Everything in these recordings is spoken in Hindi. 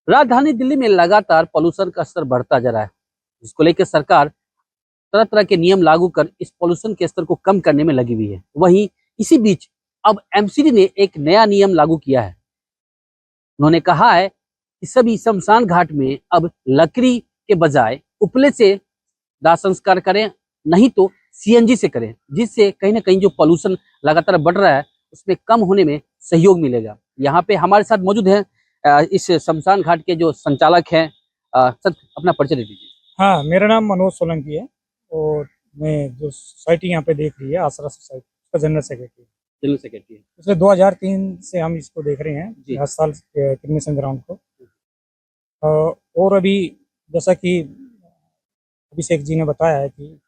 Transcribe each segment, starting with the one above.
राजधानी दिल्ली में लगातार पॉल्यूशन का स्तर बढ़ता जा रहा है, जिसको लेकर सरकार तरह तरह के नियम लागू कर इस पॉल्यूशन के स्तर को कम करने में लगी हुई है। वहीं इसी बीच अब एमसीडी ने एक नया नियम लागू किया है। उन्होंने कहा है कि सभी शमशान घाट में अब लकड़ी के बजाय उपले से दाह संस्कार करें, नहीं तो सीएनजी से करें, जिससे कहीं ना कहीं जो पॉल्यूशन लगातार बढ़ रहा है उसमें कम होने में सहयोग मिलेगा। यहाँ पे हमारे साथ मौजूद हैं इस शमशान घाट के जो संचालक हैं। सर, अपना परिचय दे दीजिए। हाँ, मेरा नाम मनोज सोलंकी है और मैं जो सोसाइटी यहाँ पे देख रही है आसरा सोसाइटी, उसका जनरल सेक्रेटरी। जनरल सेक्रेटरी है। पिछले 2003 से हम इसको देख रहे हैं, जी। हर साल क्रिमिसन ग्राउंड को। और अभी जैसा कि अभिषेक जी ने बताया है कि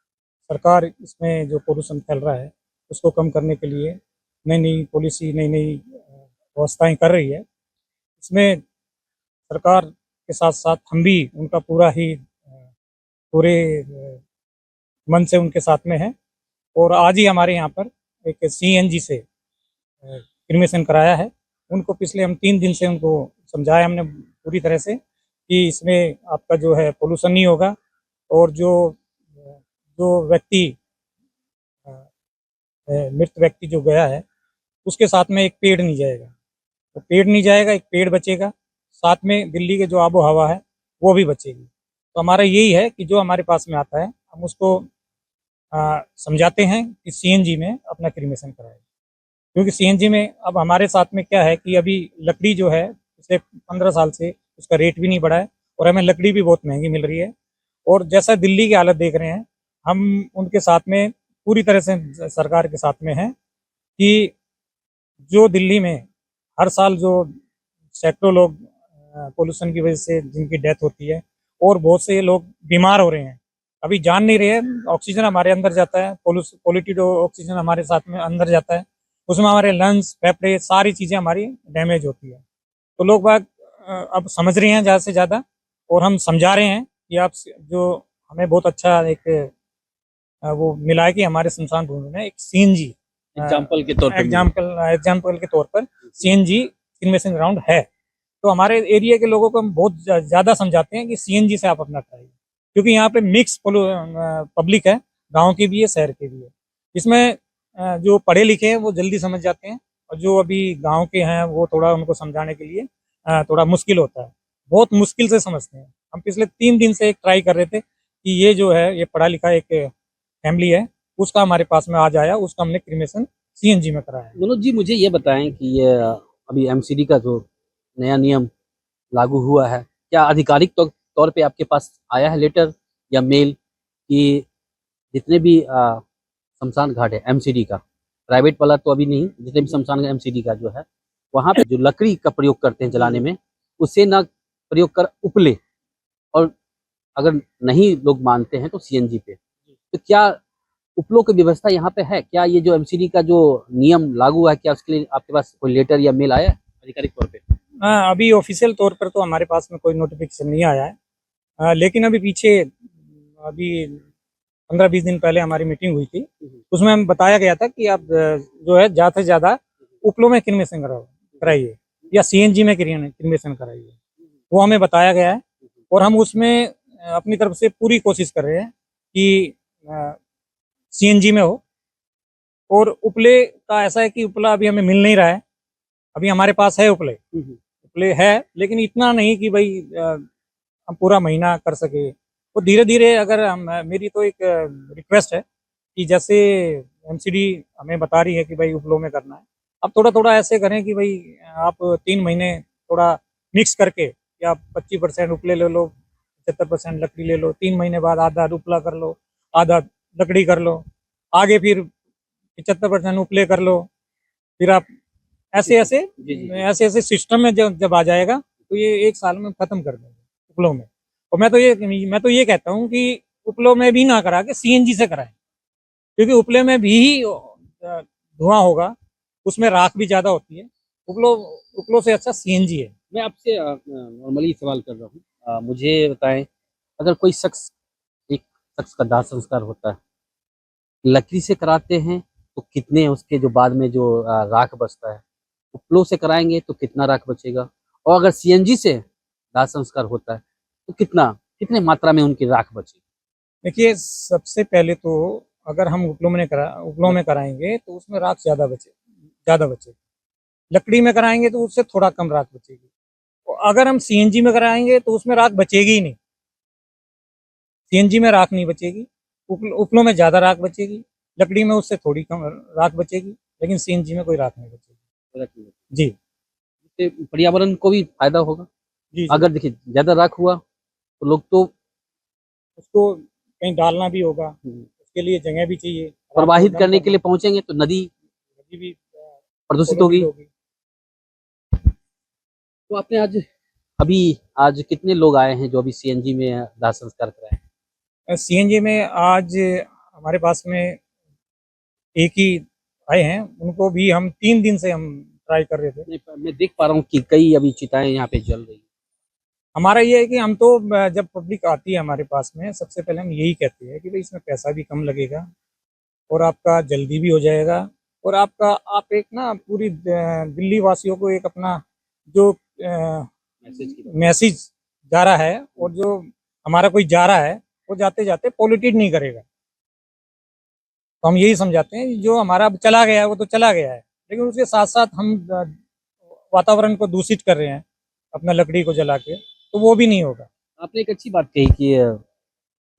सरकार इसमें जो पोल्यूशन फैल रहा है उसको कम करने के लिए नई नई पॉलिसी, नई नई व्यवस्थाएं कर रही है। इसमें सरकार के साथ साथ हम भी उनका पूरे मन से उनके साथ में है। और आज ही हमारे यहाँ पर एक सीएनजी से क्रिमेशन कराया है। उनको पिछले हम 3 दिन से उनको समझाया हमने पूरी तरह से कि इसमें आपका जो है पोल्यूशन नहीं होगा, और जो जो व्यक्ति मृत व्यक्ति जो गया है उसके साथ में एक पेड़ नहीं जाएगा, तो पेड़ नहीं जाएगा, एक पेड़ बचेगा, साथ में दिल्ली के जो आबो हवा है वो भी बचेगी। तो हमारा यही है कि जो हमारे पास में आता है हम उसको समझाते हैं कि सीएनजी में अपना क्रिमेशन कराए। क्योंकि सीएनजी में अब हमारे साथ में क्या है कि अभी लकड़ी जो है पिछले 15 साल से उसका रेट भी नहीं बढ़ा है और हमें लकड़ी भी बहुत महंगी मिल रही है। और जैसा दिल्ली की हालत देख रहे हैं, हम उनके साथ में पूरी तरह से सरकार के साथ में हैं कि जो दिल्ली में हर साल जो सैकड़ों लोग पोल्यूशन की वजह से जिनकी डेथ होती है और बहुत से लोग बीमार हो रहे हैं, अभी जान नहीं रहे हैं। ऑक्सीजन हमारे अंदर जाता है, पॉल्यूटेड ऑक्सीजन हमारे साथ में अंदर जाता है, उसमें हमारे लंग्स, फेफड़े, सारी चीज़ें हमारी डैमेज होती है। तो लोग बाग अब समझ रहे हैं ज़्यादा से ज़्यादा, और हम समझा रहे हैं कि आप जो हमें बहुत अच्छा एक वो मिला है कि हमारे शमशान भूमि में एक सीएनजी एग्जाम्पल के तौर पर सीएनजी क्रिमेशन ग्राउंड है। तो हमारे एरिया के लोगों को हम बहुत ज़्यादा समझाते हैं कि सीएनजी से आप अपना कराइए, क्योंकि यहाँ पे मिक्स पब्लिक है, गांव की भी है, शहर के भी है। इसमें जो पढ़े लिखे हैं वो जल्दी समझ जाते हैं, और जो अभी गांव के हैं वो थोड़ा उनको समझाने के लिए थोड़ा मुश्किल होता है, बहुत मुश्किल से समझते हैं। हम पिछले 3 दिन से एक ट्राई कर रहे थे कि ये जो है ये पढ़ा लिखा एक फैमिली है, उसका हमारे पास में आज आया, उसका हमने क्रिमेशन सीएनजी में कराया। मनोज जी, मुझे ये बताएं कि ये अभी एमसीडी का जो नया नियम लागू हुआ है, क्या आधिकारिक तौर पे आपके पास आया है लेटर या मेल कि जितने भी शमशान घाट है एमसीडी का, प्राइवेट वाला तो अभी नहीं, जितने भी शमशान घाट एमसीडी का जो है वहाँ पे जो लकड़ी का प्रयोग करते हैं जलाने में, उससे ना प्रयोग कर उपले, और अगर नहीं लोग मानते हैं तो सीएनजी पे, तो क्या उपलों की व्यवस्था यहाँ पे है? क्या ये जो एमसीडी का जो नियम लागू है, क्या उसके लिए आपके पास कोई लेटर या मेल आया है आधिकारिक तौर पे? हाँ, अभी ऑफिशियल तौर पर तो हमारे पास में कोई नोटिफिकेशन नहीं आया है, लेकिन अभी पीछे अभी 15-20 दिन पहले हमारी मीटिंग हुई थी, उसमें हमें बताया गया था कि आप जो है ज़्यादा से ज़्यादा उपलों में क्रिमेशन कराइए या सीएनजी में क्रिमेशन कराइए, वो हमें बताया गया है। और हम उसमें अपनी तरफ से पूरी कोशिश कर रहे हैं कि सीएनजी में हो। और उपले का ऐसा है कि उपला अभी हमें मिल नहीं रहा है, अभी हमारे पास है उपले है, लेकिन इतना नहीं कि भाई हम पूरा महीना कर सके। वो धीरे धीरे, अगर हम, मेरी तो एक रिक्वेस्ट है कि जैसे एमसीडी हमें बता रही है कि भाई उपलों में करना है, अब थोड़ा थोड़ा ऐसे करें कि भाई आप 3 महीने थोड़ा मिक्स करके, या 25% उपले ले लो, 75% लकड़ी ले लो, 3 महीने बाद आधा उपला कर लो, आधा लकड़ी कर लो, आगे फिर 75% उपले कर लो, फिर आप ऐसे ऐसे सिस्टम में जब आ जाएगा तो ये 1 साल में खत्म कर देंगे उपलों में। और मैं तो ये कहता हूँ कि उपलों में भी ना करा के सीएनजी से कराएं, क्योंकि उपले में भी धुआं होगा, उसमें राख भी ज्यादा होती है। उपलों से अच्छा सीएनजी है। मैं आपसे नॉर्मली सवाल कर रहा हूँ, मुझे बताएं, अगर कोई एक शख्स का दाह संस्कार होता है, लकड़ी से कराते हैं तो कितने उसके जो बाद में जो राख बचता है, उपलों से कराएंगे तो कितना राख बचेगा, और अगर सीएनजी से दाह संस्कार होता है तो कितने मात्रा में उनकी राख बचेगी? देखिए, सबसे पहले तो अगर हम उपलों में कराएंगे तो उसमें राख ज़्यादा बचेगी। लकड़ी में कराएंगे तो उससे थोड़ा कम राख बचेगी। और अगर हम सीएनजी में कराएंगे तो उसमें राख बचेगी ही नहीं। सीएनजी में राख नहीं बचेगी, उपलों में ज़्यादा राख बचेगी, लकड़ी में उससे थोड़ी कम राख बचेगी, लेकिन सीएनजी में कोई राख नहीं बचेगी। जी इससे पर्यावरण को भी फायदा होगा। जी। अगर देखिए ज़्यादा राख हुआ तो लोग तो उसको कहीं डालना भी होगा, उसके लिए जगह भी चाहिए। प्रवाहित करने के लिए पहुंचेंगे तो नदी नदी भी प्रदूषित होगी। तो आपने आज कितने लोग आए हैं जो अभी सीएनजी में दाह संस्कार कराए? सीएनजी में आज हमारे पास में एक ही आए हैं, उनको भी हम 3 दिन से हम ट्राई कर रहे थे। नहीं, मैं देख पा रहा हूँ कि कई अभी चिताएं यहाँ पे जल रही हैं। हमारा ये है कि हम तो जब पब्लिक आती है हमारे पास में, सबसे पहले हम यही कहते हैं कि भाई इसमें पैसा भी कम लगेगा और आपका जल्दी भी हो जाएगा, और आप एक ना पूरी दिल्ली वासियों को एक अपना जो मैसेज जा रहा है, और जो हमारा कोई जा रहा है वो जाते जाते पॉल्यूटेड नहीं करेगा। तो हम यही समझाते हैं, जो हमारा अब चला गया है वो तो चला गया है, लेकिन उसके साथ साथ हम वातावरण को दूषित कर रहे हैं अपना लकड़ी को जला के, तो वो भी नहीं होगा। आपने एक अच्छी बात कही कि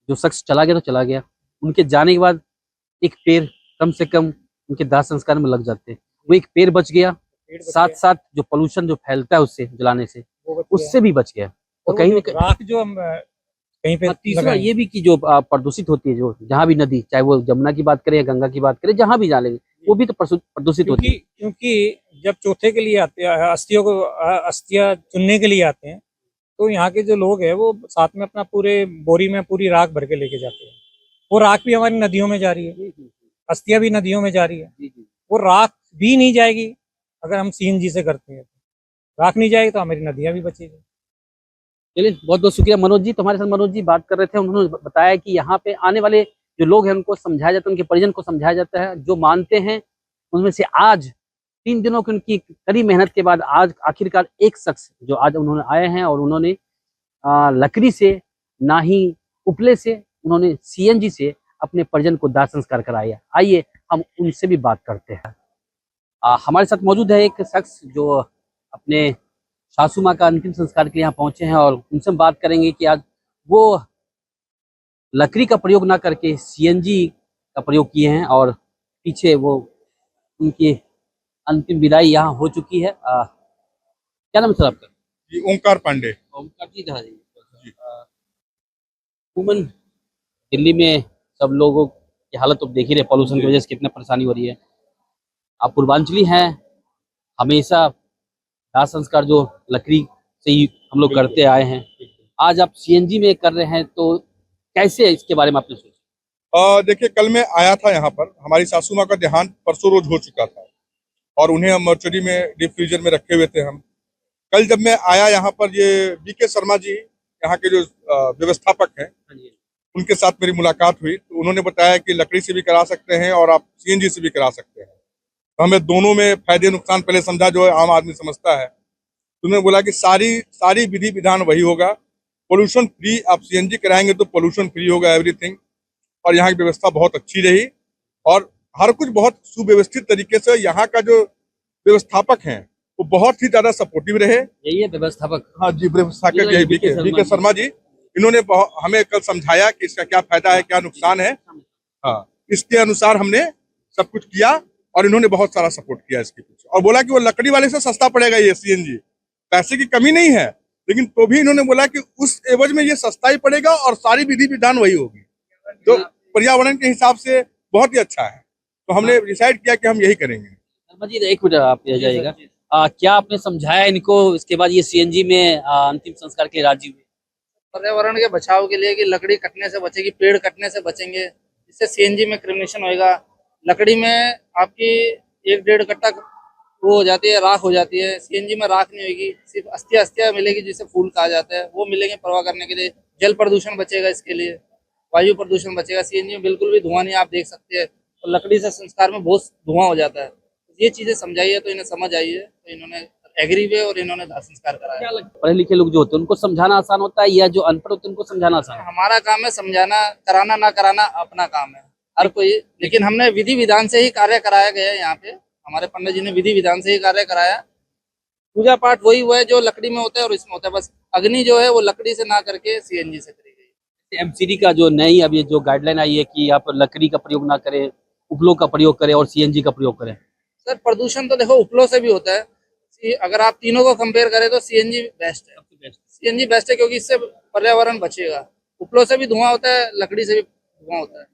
जो शख्स चला गया तो चला गया, उनके जाने के बाद एक पेड़ कम से कम उनके दाह संस्कार में लग जाते हैं। वो एक पेड़ बच गया, साथ साथ जो पोल्यूशन जो फैलता है उससे जलाने से, उससे भी बच गया। तो और कहीं वो ना जो राख जो हम कहीं पे तीसरा लगाएं। ये भी कि जो प्रदूषित होती है, जो जहाँ भी नदी, चाहे वो जमुना की बात करें या गंगा की बात करें, जहाँ भी डालेंगे वो भी तो प्रदूषित होती है। क्योंकि जब चौथे के लिए आते हैं, अस्थियां चुनने के लिए आते हैं, तो यहाँ के जो लोग हैं वो साथ में अपना पूरे बोरी में पूरी राख भर के लेके जाते हैं। वो राख भी हमारी नदियों में जा रही है, अस्थियां भी नदियों में जा रही है। वो राख भी नहीं जाएगी अगर हम सीएनजी से करते हैं, तो राख नहीं जाएगी तो हमारी नदियां भी बचेगी। चलिए, बहुत बहुत शुक्रिया मनोज जी। तुम्हारे साथ मनोज जी बात कर रहे थे, उन्होंने बताया कि यहाँ पे आने वाले जो लोग हैं उनको समझाया जाता है, उनके परिजन को समझाया जाता है, जो मानते हैं उनमें से आज 3 दिनों की उनकी कड़ी मेहनत के बाद आज आखिरकार एक शख्स जो आज उन्होंने आए हैं और उन्होंने लकड़ी से ना ही उपले से, उन्होंने सीएनजी से अपने परिजन को दाह संस्कार कराया। आइए हम उनसे भी बात करते हैं। हमारे साथ मौजूद है एक शख्स जो अपने सासू माँ का अंतिम संस्कार के लिए यहाँ पहुंचे हैं और उनसे हम बात करेंगे कि आज वो लकड़ी का प्रयोग ना करके सीएनजी का प्रयोग किए हैं और पीछे वो उनकी अंतिम विदाई यहाँ हो चुकी है। क्या नाम है सर आपका? जी, ओंकार पांडे। ओमकार जी, हाँ जी। अमूमन दिल्ली में सब लोगों की हालत तो देख ही रहे, पॉल्यूशन की वजह से कितना परेशानी हो रही है। आप पूर्वांचली हैं, हमेशा दाह संस्कार जो लकड़ी से ही हम लोग करते आए हैं, आज आप सीएनजी में कर रहे हैं, तो कैसे इसके बारे में आपने सोचा? देखिए, कल मैं आया था यहाँ पर, हमारी सासू माँ का देहांत परसों रोज हो चुका था और उन्हें हम मर्चरी में डीप फ्रीजर में रखे हुए थे हम। कल जब मैं आया यहाँ पर, ये बीके शर्मा जी यहाँ के जो व्यवस्थापक हैं, उनके साथ मेरी मुलाकात हुई, तो उन्होंने बताया कि लकड़ी से भी करा सकते हैं और आप सीएनजी से भी करा सकते हैं। तो हमें दोनों में फायदे नुकसान पहले समझा, जो आम आदमी समझता है। तो उन्होंने बोला कि सारी विधि विधान वही होगा, पोल्यूशन फ्री। आप सीएनजी कराएंगे तो पोल्यूशन फ्री होगा एवरीथिंग, और यहाँ की व्यवस्था बहुत अच्छी रही और हर कुछ बहुत सुव्यवस्थित तरीके से। यहाँ का जो व्यवस्थापक हैं वो बहुत ही ज्यादा सपोर्टिव रहे। यही है व्यवस्थापक? हाँ जी, व्यवस्थापक यही बीके शर्मा जी। इन्होंने हमें कल समझाया कि इसका क्या फायदा है, क्या नुकसान है। हाँ, इसके अनुसार हमने सब कुछ किया और इन्होंने बहुत सारा सपोर्ट किया इसके पीछे, और बोला कि वो लकड़ी वाले से सस्ता पड़ेगा ये सीएनजी। पैसे की कमी नहीं है, लेकिन तो भी इन्होंने बोला कि उस एवज में ये सस्ता ही पड़ेगा और सारी विधि विधान वही होगी, तो पर्यावरण के हिसाब से बहुत ही अच्छा है। तो हमने डिसाइड किया कि हम यही करेंगे। शर्मा जी, एक मिनट आप रह जाइएगा। क्या आपने समझाया इनको, इसके बाद ये सीएनजी में अंतिम संस्कार के लिए राजी हुए? पर्यावरण के बचाव के लिए कि लकड़ी कटने से बचेगी, पेड़ कटने से बचेंगे, इससे सीएनजी में क्रिमिनेशन होएगा। लकड़ी में आपकी 1-1.5 कट्टा वो हो जाती है, राख हो जाती है। सीएनजी में राख नहीं होगी, सिर्फ अस्थियां मिलेगी, जिसे फूल कहा जाता है, वो मिलेंगे प्रवाह करने के लिए। जल प्रदूषण बचेगा, इसके लिए वायु प्रदूषण बचेगा। सीएनजी में बिल्कुल भी धुआं नहीं, आप देख सकते हैं। और लकड़ी से संस्कार में बहुत धुआं हो जाता है। ये चीजें समझाई है तो इन्हें समझ आई है, तो इन्होंने एग्री हुए और इन्होंने दाह संस्कार कराया। पढ़े लिखे लोग जो होते हैं उनको समझाना आसान होता है या जो अनपढ़ होते हैं उनको समझाना आसान होता हमारा काम है समझाना, कराना ना कराना अपना काम है हर कोई, लेकिन हमने विधि विधान से ही कार्य कराया गया है। यहाँ पे हमारे पंडित जी ने विधि विधान से ही कार्य कराया। पूजा पाठ वही हुआ है जो लकड़ी में होता है और इसमें होता है, बस अग्नि जो है वो लकड़ी से ना करके सीएनजी से करी गई। है? एमसीडी का जो नई अभी जो गाइडलाइन आई है कि आप लकड़ी का प्रयोग ना करें, उपलों का प्रयोग करें और सीएनजी का प्रयोग करें। सर प्रदूषण तो देखो उपलों से भी होता है। अगर आप तीनों को कंपेयर करें तो सीएनजी बेस्ट है। सीएनजी बेस्ट है क्योंकि इससे पर्यावरण बचेगा। उपलों से भी धुआं होता है, लकड़ी से भी धुआं होता है।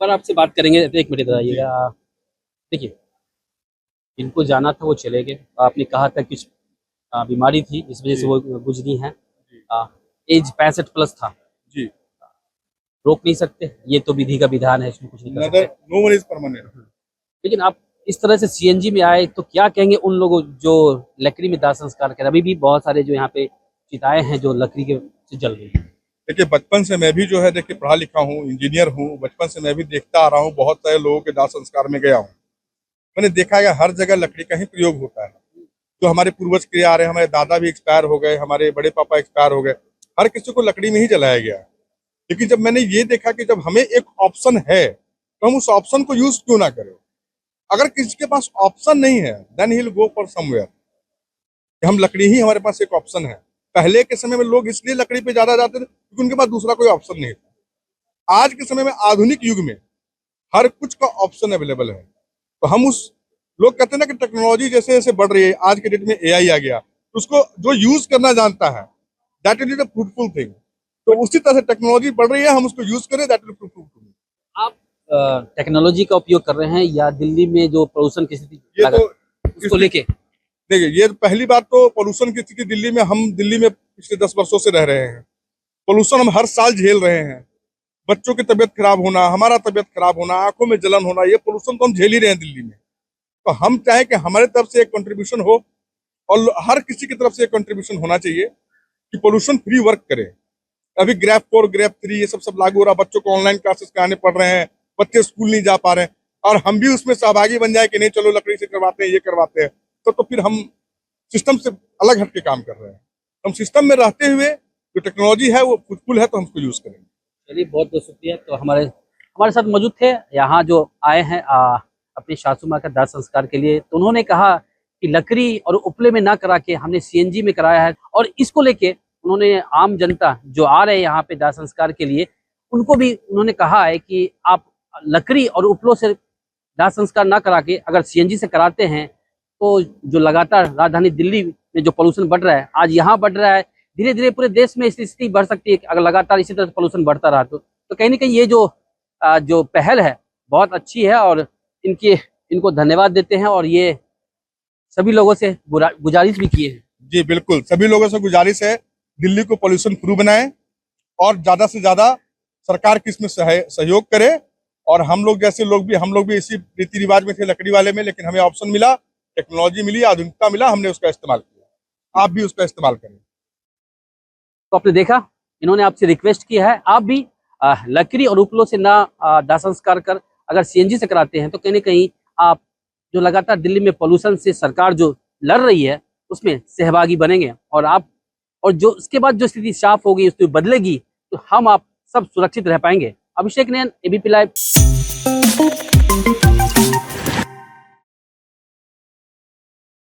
पर आपसे बात करेंगे, एक मिनट इधर आइएगा। देखिए, इनको जाना था वो चले गए। आपने कहा था कुछ बीमारी थी जिस वजह से वो गुजरी हैं। एज 65 प्लस था, जी, रोक नहीं सकते, ये तो विधि का विधान है, इसमें कुछ नहीं कर सकते। No one is permanent. लेकिन आप इस तरह से सीएनजी में आए तो क्या कहेंगे उन लोगों जो लकड़ी में दाह संस्कार करें? अभी भी बहुत सारे जो यहाँ पे चिताएं हैं जो लकड़ी के से जल रही हैं। देखिए बचपन से मैं भी जो है देखिए पढ़ा लिखा हूँ, इंजीनियर हूँ। बचपन से मैं भी देखता आ रहा हूँ, बहुत सारे लोगों के दाह संस्कार में गया हूँ। मैंने देखा है हर जगह लकड़ी का ही प्रयोग होता है। जो हमारे पूर्वज किए आ रहे हैं, हमारे दादा भी एक्सपायर हो गए, हमारे बड़े पापा एक्सपायर हो गए, हर किसी को लकड़ी में ही जलाया गया। लेकिन जब मैंने ये देखा कि जब हमें एक ऑप्शन है तो हम उस ऑप्शन को यूज क्यों ना करें। अगर किसी के पास ऑप्शन नहीं है then he will go for somewhere. हम लकड़ी ही हमारे पास एक ऑप्शन है। पहले के समय में लोग इसलिए लकड़ी पे ज्यादा जाते थे क्योंकि उनके पास दूसरा कोई ऑप्शन नहीं था। आज के समय में आधुनिक युग में हर कुछ का ऑप्शन अवेलेबल है। तो हम उस लोग कहते हैं ना कि टेक्नोलॉजी जैसे जैसे बढ़ रही है, आज के डेट में एआई आ गया, तो उसको जो यूज करना जानता है that is the fruitful thing. तो उसी तरह से टेक्नोलॉजी बढ़ रही है, हम उसको यूज करें, दैट इज फ्रूटफुल थिंग। आप टेक्नोलॉजी का उपयोग कर रहे हैं या दिल्ली में जो प्रदूषण की स्थिति ये तो उसको लेके? देखिए, ये पहली बात तो पोल्यूशन की स्थिति दिल्ली में, हम दिल्ली में पिछले 10 वर्षों से रह रहे हैं। पोल्यूशन हम हर साल झेल रहे हैं। बच्चों की तबीयत खराब होना, हमारा तबीयत खराब होना, आंखों में जलन होना, ये पोल्यूशन तो हम झेल ही रहे हैं दिल्ली में। तो हम चाहें कि हमारे तरफ से एक कंट्रीब्यूशन हो और हर किसी की तरफ से एक कंट्रीब्यूशन होना चाहिए कि पोल्यूशन फ्री वर्क करे। अभी ग्रेफ 4 ग्रेफ 3 ये सब लागू हो रहा, बच्चों को ऑनलाइन क्लासेस कराने पड़ रहे हैं, बच्चे स्कूल नहीं जा पा रहे हैं, और हम भी उसमें सहभागी बन जाए कि नहीं चलो लकड़ी से करवाते हैं, ये करवाते हैं, तो फिर हम सिस्टम से अलग हट के काम कर रहे हैं। हम सिस्टम में रहते हुए जो टेक्नोलॉजी है वो फ्रूटफुल है तो हम उसको यूज करेंगे। चलिए, बहुत बहुत शुक्रिया। तो हमारे साथ मौजूद थे यहाँ जो आए हैं अपनी सासू माँ का दाह संस्कार के लिए, तो उन्होंने कहा कि लकड़ी और उपले में ना करा के हमने सीएनजी में कराया है। और इसको लेके उन्होंने आम जनता जो आ रहे हैं यहाँ पे दाह संस्कार के लिए, उनको भी उन्होंने कहा है कि आप लकड़ी और उपलों से दाह संस्कार ना करा के अगर सीएनजी से कराते हैं तो जो लगातार राजधानी दिल्ली में जो पोल्यूशन बढ़ रहा है, आज यहाँ बढ़ रहा है, धीरे धीरे पूरे देश में स्थिति बढ़ सकती है अगर लगातार इसी तरह पोल्यूशन बढ़ता रहा तो कहीं ना कहीं ये जो पहल है बहुत अच्छी है और इनको धन्यवाद देते हैं। और ये सभी लोगों से गुजारिश भी किए हैं। जी बिल्कुल, सभी लोगों से गुजारिश है दिल्ली को पोल्यूशन फ्री बनाएं और ज्यादा से ज्यादा सरकार की इसमें सहयोग करे। और हम लोग जैसे लोग भी इसी रीति रिवाज में थे लकड़ी वाले में, लेकिन हमें ऑप्शन मिला, टेक्नोलॉजी मिली, आधुनिकता मिला, हमने उसका इस्तेमाल किया। आप भी उसका इस्तेमाल करें। तो आपने देखा, इन्होंने आपसे रिक्वेस्ट किया है आप भी लकड़ी और उपलों से ना दाह संस्कार कर अगर सीएनजी से कराते हैं तो कहीं ना कहीं आप जो लगातार दिल्ली में पोल्यूशन से सरकार जो लड़ रही है उसमें सहभागी बनेंगे। और जो उसके बाद जो स्थिति साफ होगी, उसकी बदलेगी, तो आप सब सुरक्षित रह पाएंगे। अभिषेक नैन, एबीपी लाइव।